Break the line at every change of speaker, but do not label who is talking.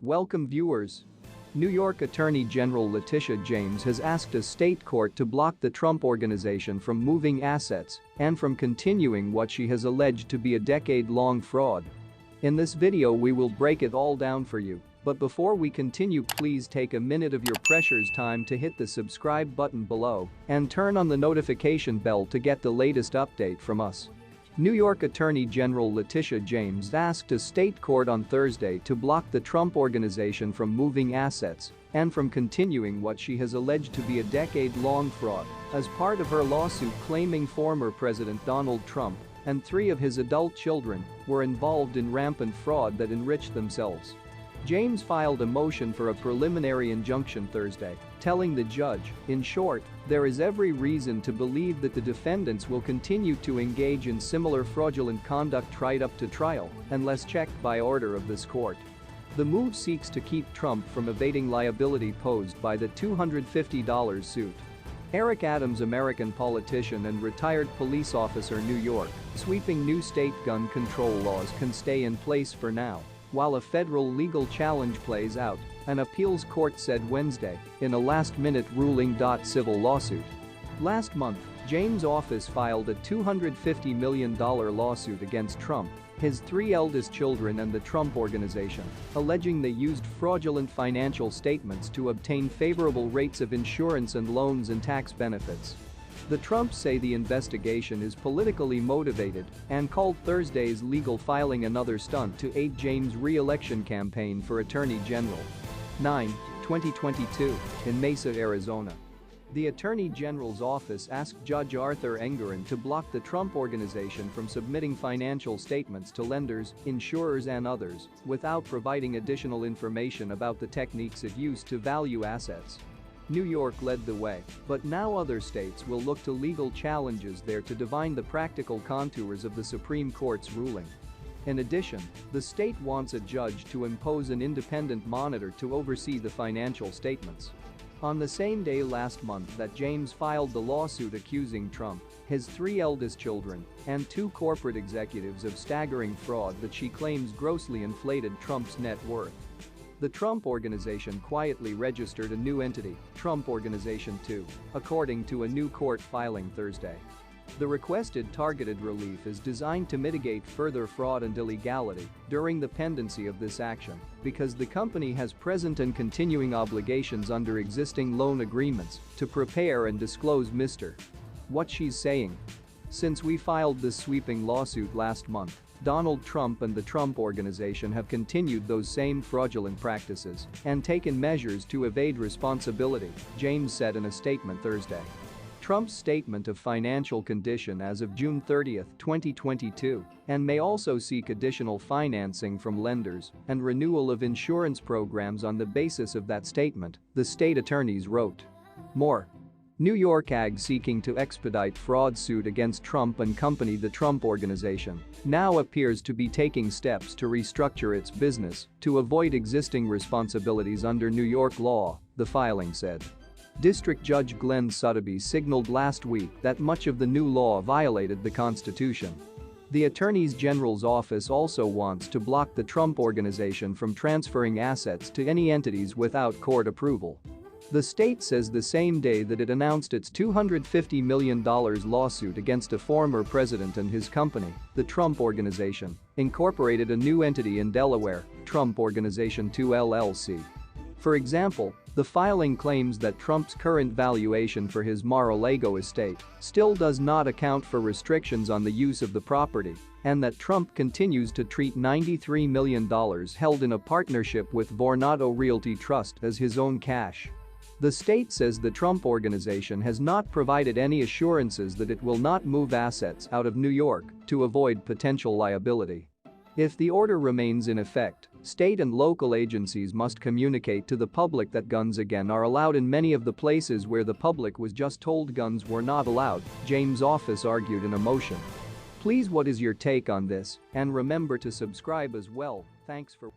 Welcome viewers. New York Attorney General Letitia James has asked a state court to block the Trump Organization from moving assets and from continuing what she has alleged to be a decade-long fraud. In this video we will break it all down for you, but before we continue, please take a minute of your precious time to hit the subscribe button below and turn on the notification bell to get the latest update from us. New York Attorney General Letitia James asked a state court on Thursday to block the Trump Organization from moving assets and from continuing what she has alleged to be a decade-long fraud as part of her lawsuit claiming former President Donald Trump and 3 of his adult children were involved in rampant fraud that enriched themselves. James filed a motion for a preliminary injunction Thursday, telling the judge, in short, there is every reason to believe that the defendants will continue to engage in similar fraudulent conduct right up to trial, unless checked by order of this court. The move seeks to keep Trump from evading liability posed by the $250 suit. Eric Adams, American politician and retired police officer, New York, sweeping new state gun control laws can stay in place for now, while a federal legal challenge plays out, an appeals court said Wednesday in a last-minute ruling. Civil lawsuit. Last month, James' office filed a $250 million lawsuit against Trump, his 3 eldest children and the Trump Organization, alleging they used fraudulent financial statements to obtain favorable rates of insurance and loans and tax benefits. The Trumps say the investigation is politically motivated and called Thursday's legal filing another stunt to aid James' re-election campaign for Attorney General. 9, 2022, in Mesa, Arizona. The Attorney General's office asked Judge Arthur Engoron to block the Trump Organization from submitting financial statements to lenders, insurers and others without providing additional information about the techniques it used to value assets. New York led the way, but now other states will look to legal challenges there to divine the practical contours of the Supreme Court's ruling. In addition, the state wants a judge to impose an independent monitor to oversee the financial statements. On the same day last month that James filed the lawsuit accusing Trump, his 3 eldest children, and 2 corporate executives of staggering fraud that she claims grossly inflated Trump's net worth. The Trump Organization quietly registered a new entity, Trump Organization 2, according to a new court filing Thursday. The requested targeted relief is designed to mitigate further fraud and illegality during the pendency of this action because the company has present and continuing obligations under existing loan agreements to prepare and disclose Mr. What she's saying. Since we filed this sweeping lawsuit last month, Donald Trump and the Trump Organization have continued those same fraudulent practices and taken measures to evade responsibility, James said in a statement Thursday. Trump's statement of financial condition as of June 30, 2022, and may also seek additional financing from lenders and renewal of insurance programs on the basis of that statement, the state attorneys wrote. More. New York AG seeking to expedite fraud suit against Trump and company. The Trump Organization now appears to be taking steps to restructure its business to avoid existing responsibilities under New York law, the filing said. District Judge Glenn Sotheby signaled last week that much of the new law violated the Constitution. The Attorney General's office also wants to block the Trump Organization from transferring assets to any entities without court approval. The state says the same day that it announced its $250 million lawsuit against a former president and his company, the Trump Organization, incorporated a new entity in Delaware, Trump Organization 2 LLC. For example, the filing claims that Trump's current valuation for his Mar-a-Lago estate still does not account for restrictions on the use of the property and that Trump continues to treat $93 million held in a partnership with Vornado Realty Trust as his own cash. The state says the Trump Organization has not provided any assurances that it will not move assets out of New York to avoid potential liability. If the order remains in effect, state and local agencies must communicate to the public that guns again are allowed in many of the places where the public was just told guns were not allowed, James' office argued in a motion. Please, what is your take on this? And remember to subscribe as well. Thanks for